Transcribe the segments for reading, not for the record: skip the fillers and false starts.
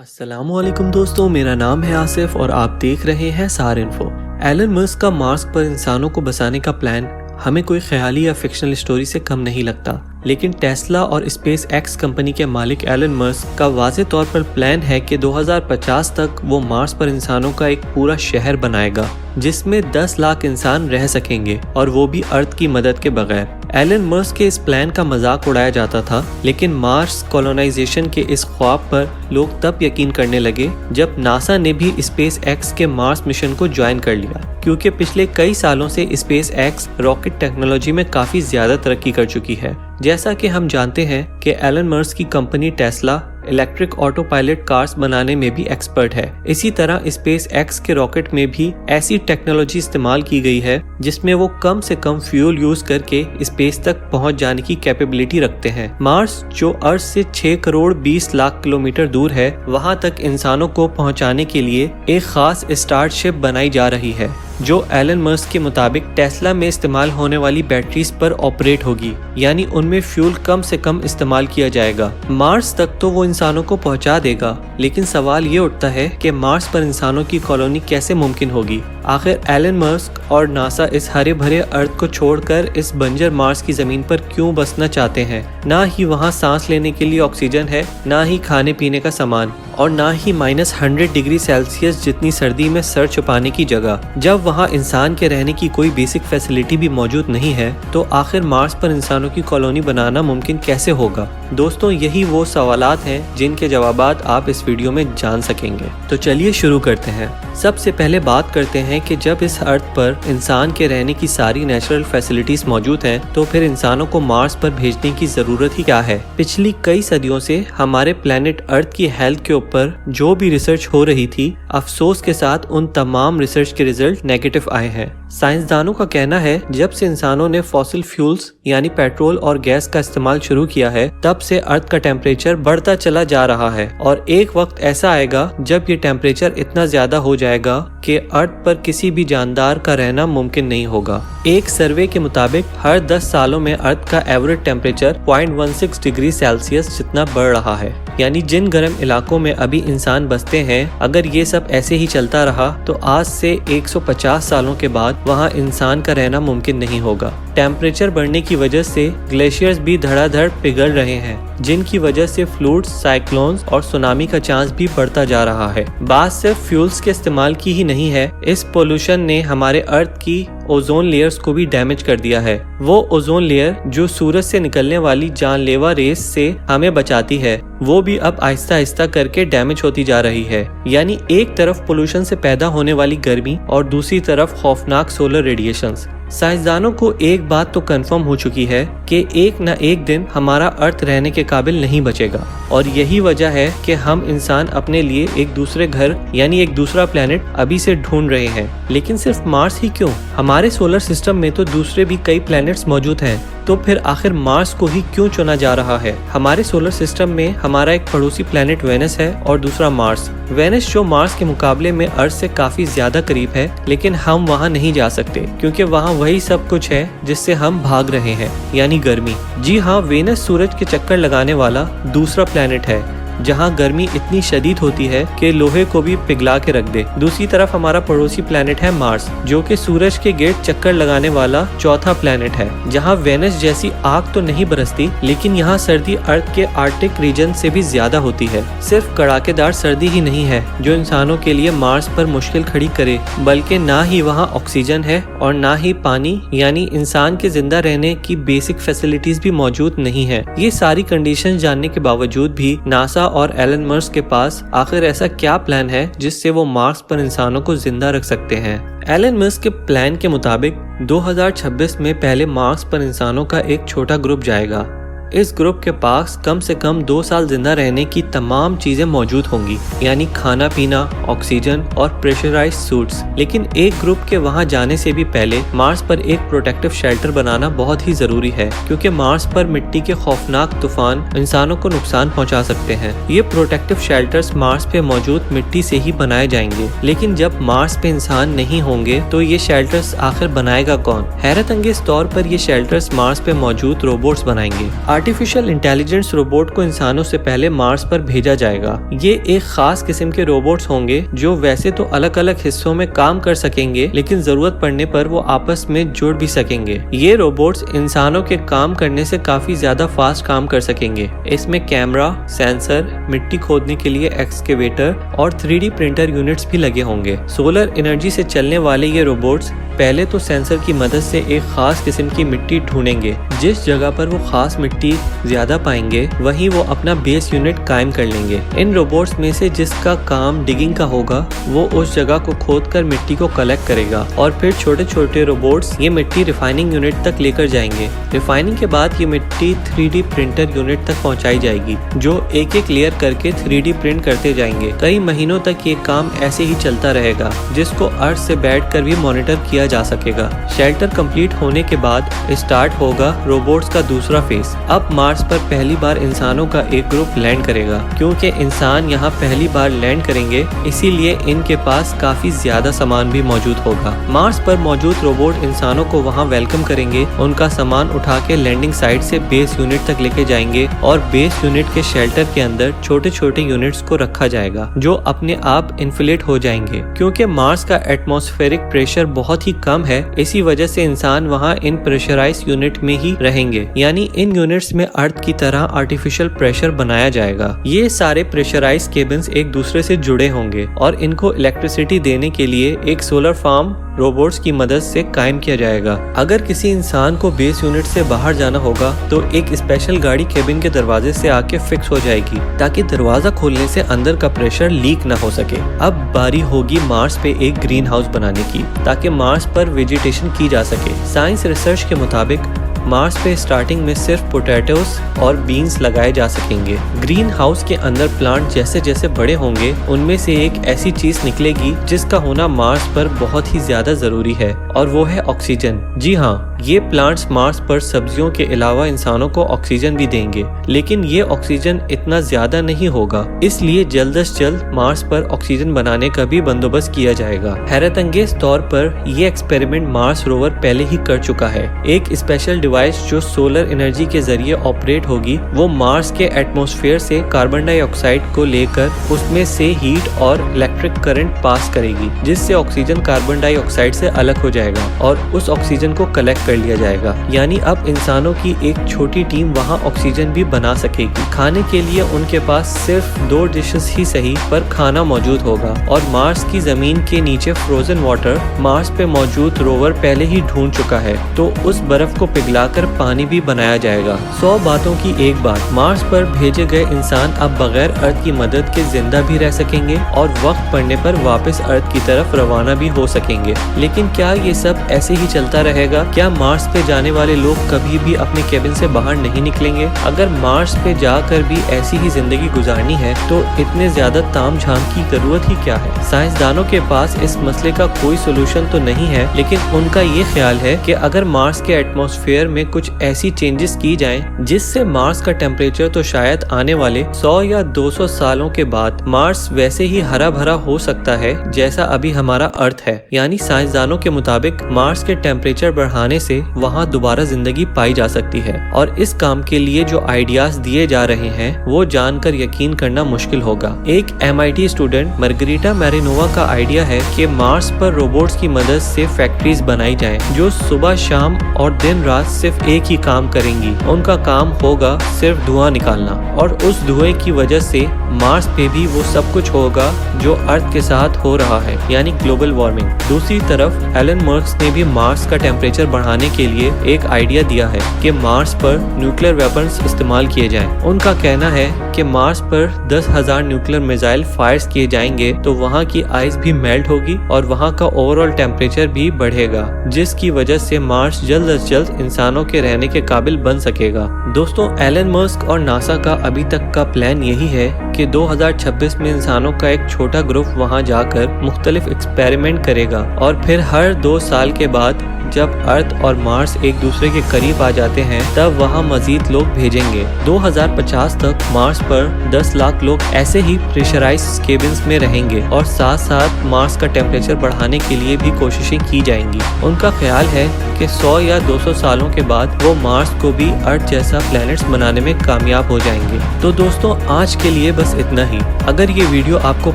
अस्सलाम वालेकुम दोस्तों, मेरा नाम है आसिफ और आप देख रहे हैं सार इन्फो। एलन मस्क का मार्स पर इंसानों को बसाने का प्लान हमें कोई ख्याली या फिक्शनल स्टोरी से कम नहीं लगता, लेकिन टेस्ला और स्पेस एक्स कंपनी के मालिक एलन मस्क का वाज़े तौर पर प्लान है कि 2050 तक वो मार्स पर इंसानों का एक पूरा शहर बनाएगा जिसमें 10 लाख इंसान रह सकेंगे और वो भी अर्थ की मदद के बगैर। एलन मस्क के इस प्लान का मजाक उड़ाया जाता था, लेकिन मार्स कॉलोनाइजेशन के इस ख्वाब पर लोग तब यकीन करने लगे जब नासा ने भी स्पेस एक्स के मार्स मिशन को ज्वाइन कर लिया, क्योंकि पिछले कई सालों से स्पेस एक्स रॉकेट टेक्नोलॉजी में काफी ज्यादा तरक्की कर चुकी है। जैसा कि हम जानते हैं कि एलन मस्क की company Tesla electric auto pilot cars बनाने में भी एक्सपर्ट है। इसी तरह स्पेस एक्स के रॉकेट में भी ऐसी टेक्नोलॉजी इस्तेमाल की गई है जिसमें वो कम से कम फ्यूल यूज करके स्पेस तक पहुंच जाने की कैपेबिलिटी रखते हैं। मार्स, जो अर्थ से 6 करोड़ 20 लाख किलोमीटर दूर है, वहां तक इंसानों को पहुंचाने के लिए एक खास स्टारशिप बनाई जा रही है जो एलन मस्क के मुताबिक टेस्ला में इस्तेमाल होने वाली बैटरीज पर ऑपरेट होगी, यानी उनमें फ्यूल कम से कम इस्तेमाल किया जाएगा। मार्स तक तो वो इंसानों को पहुंचा देगा, लेकिन सवाल ये उठता है कि मार्स पर इंसानों की कॉलोनी कैसे मुमकिन होगी। आखिर एलन मस्क और नासा इस हरे भरे अर्थ को छोड़कर इस बंजर मार्स की जमीन पर क्यों बसना चाहते हैं? ना ही वहाँ सांस लेने के लिए ऑक्सीजन है, ना ही खाने पीने का सामान, और ना ही -100 डिग्री सेल्सियस जितनी सर्दी में सर छुपाने की जगह। जब वहाँ इंसान के रहने की कोई बेसिक फैसिलिटी भी मौजूद नहीं है, तो आखिर मार्स पर इंसानों की कॉलोनी बनाना मुमकिन कैसे होगा? दोस्तों, यही वो सवालात हैं जिनके जवाबात आप इस वीडियो में जान सकेंगे। तो चलिए शुरू करते हैं। सबसे पहले बात करते हैं कि जब इस अर्थ पर इंसान के रहने की सारी नेचुरल फैसिलिटीज मौजूद हैं, तो फिर इंसानों को मार्स पर भेजने की जरूरत ही क्या है? पिछली कई सदियों से हमारे प्लेनेट अर्थ की हेल्थ के ऊपर जो भी रिसर्च हो रही थी, अफसोस के साथ उन तमाम रिसर्च के रिजल्ट नेगेटिव आए हैं। साइंसदानों का कहना है जब से इंसानों ने फॉसिल फ्यूल्स यानी पेट्रोल और गैस का इस्तेमाल शुरू किया है, तब से अर्थ का टेम्परेचर बढ़ता चला जा रहा है और एक वक्त ऐसा आएगा जब ये टेम्परेचर इतना ज्यादा हो जाएगा कि अर्थ पर किसी भी जानदार का रहना मुमकिन नहीं होगा। एक सर्वे के मुताबिक हर 10 सालों में अर्थ का एवरेज टेम्परेचर 0.16 डिग्री सेल्सियस जितना बढ़ रहा है, यानी जिन गर्म इलाकों में अभी इंसान बसते हैं, अगर ये सब ऐसे ही चलता रहा तो आज से 150 सालों के बाद वहाँ इंसान का रहना मुमकिन नहीं होगा। टेम्परेचर बढ़ने की वजह से ग्लेशियर्स भी धड़ाधड़ पिघल रहे हैं, जिनकी वजह से फ्लूड्स, साइक्लोन्स और सुनामी का चांस भी बढ़ता जा रहा है। बात सिर्फ फ्यूल्स के इस्तेमाल की ही नहीं है, इस पोल्यूशन ने हमारे अर्थ की ओजोन लेयर्स को भी डैमेज कर दिया है। वो ओजोन लेयर जो सूरज से निकलने वाली जानलेवा रेस से हमें बचाती है, वो भी अब आहिस्ता आहिस्ता करके डैमेज होती जा रही है। यानी एक तरफ पोल्यूशन से पैदा होने वाली गर्मी और दूसरी तरफ खौफनाक सोलर रेडिएशंस। साइंसदानों को एक बात तो कंफर्म हो चुकी है कि एक न एक दिन हमारा अर्थ रहने के काबिल नहीं बचेगा, और यही वजह है कि हम इंसान अपने लिए एक दूसरे घर यानी एक दूसरा प्लेनेट अभी से ढूंढ रहे हैं। लेकिन सिर्फ मार्स ही क्यों? हमारे सोलर सिस्टम में तो दूसरे भी कई प्लैनेट्स मौजूद हैं, तो फिर आखिर मार्स को ही क्यों चुना जा रहा है? हमारे सोलर सिस्टम में हमारा एक पड़ोसी प्लैनेट वेनस है और दूसरा मार्स। वेनस जो मार्स के मुकाबले में अर्थ से काफी ज्यादा करीब है, लेकिन हम वहाँ नहीं जा सकते क्योंकि वहाँ वही सब कुछ है जिससे हम भाग रहे हैं, यानी गर्मी। जी हाँ, वेनस सूरज के चक्कर लगाने वाला दूसरा प्लैनेट है जहाँ गर्मी इतनी शदीद होती है कि लोहे को भी पिघला के रख दे। दूसरी तरफ हमारा पड़ोसी प्लैनेट है मार्स, जो कि सूरज के गिर्द चक्कर लगाने वाला चौथा प्लैनेट है, जहाँ वेनस जैसी आग तो नहीं बरसती, लेकिन यहाँ सर्दी अर्थ के आर्कटिक रीजन से भी ज्यादा होती है। सिर्फ कड़ाकेदार सर्दी ही नहीं है जो इंसानों के लिए मार्स पर मुश्किल खड़ी करे, बल्कि ना ही वहाँ ऑक्सीजन है और ना ही पानी, यानी इंसान के जिंदा रहने की बेसिक फैसिलिटीज भी मौजूद नहीं है। ये सारी कंडीशन जानने के बावजूद भी नासा और एलन मस्क के पास आखिर ऐसा क्या प्लान है जिससे वो मार्स पर इंसानों को जिंदा रख सकते हैं? एलन मस्क के प्लान के मुताबिक 2026 में पहले मार्स पर इंसानों का एक छोटा ग्रुप जाएगा। इस ग्रुप के पास कम से कम 2 साल जिंदा रहने की तमाम चीजें मौजूद होंगी, यानी खाना पीना, ऑक्सीजन और प्रेशराइज्ड सूट्स। लेकिन एक ग्रुप के वहां जाने से भी पहले मार्स पर एक प्रोटेक्टिव शेल्टर बनाना बहुत ही जरूरी है, क्योंकि मार्स पर मिट्टी के खौफनाक तूफान इंसानों को नुकसान पहुंचा सकते हैं। ये प्रोटेक्टिव शेल्टर्स मार्स पे मौजूद मिट्टी से ही बनाए जाएंगे, लेकिन जब मार्स पे इंसान नहीं होंगे तो ये शेल्टर्स आखिर बनाएगा कौन? हैरत अंगेज तौर पर ये शेल्टर्स मार्स पे मौजूद रोबोट्स बनाएंगे। आर्टिफिशियल इंटेलिजेंस रोबोट को इंसानों से पहले मार्स पर भेजा जाएगा। ये एक खास किस्म के रोबोट्स होंगे जो वैसे तो अलग अलग हिस्सों में काम कर सकेंगे, लेकिन जरूरत पड़ने पर वो आपस में जुड़ भी सकेंगे। ये रोबोट्स इंसानों के काम करने से काफी ज्यादा फास्ट काम कर सकेंगे। इसमें कैमरा, सेंसर, मिट्टी खोदने के लिए एक्सकेवेटर और 3D प्रिंटर यूनिट्स भी लगे होंगे। सोलर एनर्जी से चलने वाले ये रोबोट्स पहले तो सेंसर की मदद से एक खास किस्म की मिट्टी ढूंढेंगे। जिस जगह पर वो खास मिट्टी ज्यादा पाएंगे वहीं वो अपना बेस यूनिट कायम कर लेंगे। इन रोबोट्स में से जिसका काम डिगिंग का होगा वो उस जगह को खोदकर मिट्टी को कलेक्ट करेगा और फिर छोटे छोटे रोबोट्स ये मिट्टी रिफाइनिंग यूनिट तक लेकर जाएंगे। रिफाइनिंग के बाद ये मिट्टी 3D प्रिंटर यूनिट तक पहुंचाई जाएगी जो एक एक लेयर करके 3D प्रिंट करते जाएंगे। कई महीनों तक ये काम ऐसे ही चलता रहेगा, जिसको अर्थ से बैठकर भी मॉनिटर किया जा सकेगा। शेल्टर कंप्लीट होने के बाद स्टार्ट होगा रोबोट्स का दूसरा फेज। अब मार्स पर पहली बार इंसानों का एक ग्रुप लैंड करेगा। क्योंकि इंसान यहाँ पहली बार लैंड करेंगे, इसीलिए इनके पास काफी ज्यादा सामान भी मौजूद होगा। मार्स पर मौजूद रोबोट इंसानों को वहाँ वेलकम करेंगे, उनका सामान उठा के लैंडिंग साइट से बेस यूनिट तक लेके जाएंगे और बेस यूनिट के शेल्टर के अंदर छोटे छोटे यूनिट्स को रखा जाएगा जो अपने आप इन्फ्लेट हो जाएंगे। क्योंकि मार्स का एटमॉस्फेरिक प्रेशर बहुत ही कम है, इसी वजह से इंसान वहाँ इन प्रेशराइज यूनिट में ही रहेंगे, यानी इन यूनिट्स में अर्थ की तरह आर्टिफिशियल प्रेशर बनाया जाएगा। ये सारे प्रेशराइज केबिन्स एक दूसरे से जुड़े होंगे और इनको इलेक्ट्रिसिटी देने के लिए एक सोलर फार्म रोबोट्स की मदद से कायम किया जाएगा। अगर किसी इंसान को बेस यूनिट से बाहर जाना होगा तो एक स्पेशल गाड़ी केबिन के दरवाजे से आके फिक्स हो जाएगी ताकि दरवाजा खोलने से अंदर का प्रेशर लीक ना हो सके। अब बारी होगी मार्स पे एक ग्रीन हाउस बनाने की ताकि मार्स पर वेजिटेशन की जा सके। साइंस रिसर्च के मुताबिक मार्स पे स्टार्टिंग में सिर्फ पोटैटोस और बीन्स लगाए जा सकेंगे। ग्रीन हाउस के अंदर प्लांट जैसे जैसे बड़े होंगे उनमें से एक ऐसी चीज निकलेगी जिसका होना मार्स पर बहुत ही ज्यादा जरूरी है और वो है ऑक्सीजन। जी हाँ, ये प्लांट्स मार्स पर सब्जियों के अलावा इंसानों को ऑक्सीजन भी देंगे, लेकिन ये ऑक्सीजन इतना ज्यादा नहीं होगा, इसलिए जल्द से जल्द मार्स पर ऑक्सीजन बनाने का भी बंदोबस्त किया जाएगा। हैरत अंगेज तौर पर ये एक्सपेरिमेंट मार्स रोवर पहले ही कर चुका है। एक स्पेशल डिवाइस जो सोलर एनर्जी के जरिए ऑपरेट होगी वो मार्स के एटमॉस्फेयर से कार्बन डाइऑक्साइड को लेकर उसमें से हीट और इलेक्ट्रिक करंट पास करेगी, जिससे ऑक्सीजन कार्बन डाइऑक्साइड से अलग हो जाएगा और उस ऑक्सीजन को कलेक्ट कर लिया जाएगा। यानी अब इंसानों की एक छोटी टीम वहाँ ऑक्सीजन भी बना सकेगी। खाने के लिए उनके पास सिर्फ 2 डिशेस ही सही पर खाना मौजूद होगा और मार्स की जमीन के नीचे फ्रोजन वाटर मार्स पे मौजूद रोवर पहले ही ढूंढ चुका है, तो उस बर्फ को पिघलाकर पानी भी बनाया जाएगा। 100 बातों की एक बात, मार्स पर भेजे गए इंसान अब बगैर अर्थ की मदद के जिंदा भी रह सकेंगे और वक्त पड़ने पर वापस अर्थ की तरफ रवाना भी हो सकेंगे। लेकिन क्या ये सब ऐसे ही चलता रहेगा? क्या मार्स पे जाने वाले लोग कभी भी अपने केबिन से बाहर नहीं निकलेंगे? अगर मार्स पे जाकर भी ऐसी ही जिंदगी गुजारनी है तो इतने ज्यादा ताम झाम की जरूरत ही क्या है? साइंसदानों के पास इस मसले का कोई सोल्यूशन तो नहीं है, लेकिन उनका ये ख्याल है कि अगर मार्स के एटमॉस्फेयर में कुछ ऐसी चेंजेस की जाएं जिससे मार्स का टेम्परेचर तो शायद आने वाले 100 या 200 सालों के बाद मार्स वैसे ही हरा भरा हो सकता है जैसा अभी हमारा अर्थ है। यानी साइंसदानों के मुताबिक मार्स के टेम्परेचर बढ़ाने से वहाँ दोबारा जिंदगी पाई जा सकती है और इस काम के लिए जो आइडियाज दिए जा रहे हैं वो जानकर यकीन करना मुश्किल होगा। एक MIT स्टूडेंट मार्गरीटा मैरिनोवा का आइडिया है कि मार्स पर रोबोट्स की मदद से फैक्ट्रीज बनाई जाएं जो सुबह शाम और दिन रात सिर्फ एक ही काम करेंगी। उनका काम होगा सिर्फ धुआं निकालना और उस धुएं की वजह से मार्स पे भी वो सब कुछ होगा जो अर्थ के साथ हो रहा है, यानी ग्लोबल वार्मिंग। दूसरी तरफ एलन मस्क ने भी मार्स का टेम्परेचर बढ़ाने के लिए एक आइडिया दिया है कि मार्स पर न्यूक्लियर वेपन्स इस्तेमाल किए जाएं। उनका कहना है कि मार्स पर 10,000 न्यूक्लियर मिसाइल फायर्स किए जाएंगे तो वहाँ की आइस भी मेल्ट होगी और वहाँ का ओवरऑल टेम्परेचर भी बढ़ेगा, जिसकी वजह से मार्स जल्द से जल्द इंसानों के रहने के काबिल बन सकेगा। दोस्तों, एलन मस्क और नासा का अभी तक का प्लान यही है कि 2026 में इंसानों का एक छोटा ग्रुप वहां जाकर मुख्तलिफ एक्सपेरिमेंट करेगा और फिर हर 2 साल के बाद جب ارتھ اور مارس ایک دوسرے کے قریب آ جاتے ہیں تب وہاں مزید لوگ بھیجیں گے۔ 2050 تک مارس پر 10 لاکھ لوگ ایسے ہی پریشرائز کیبنز میں رہیں گے اور ساتھ ساتھ مارس کا ٹیمپریچر بڑھانے کے لیے بھی کوششیں کی جائیں گی۔ ان کا خیال ہے کہ 100 یا 200 سالوں کے بعد وہ مارس کو بھی ارتھ جیسا پلینٹس بنانے میں کامیاب ہو جائیں گے۔ تو دوستوں آج کے لیے بس اتنا ہی۔ اگر یہ ویڈیو آپ کو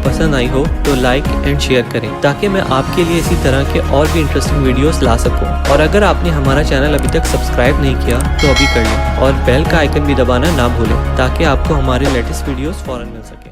پسند آئی ہو تو لائک اینڈ شیئر کریں تاکہ میں آپ کے لیے اسی طرح کے اور بھی انٹرسٹنگ ویڈیوز لا سکوں۔ اور اگر آپ نے ہمارا چینل ابھی تک سبسکرائب نہیں کیا تو ابھی کر لیں اور بیل کا آئیکن بھی دبانا نہ بھولیں تاکہ آپ کو ہمارے لیٹسٹ ویڈیوز فوراً مل سکے۔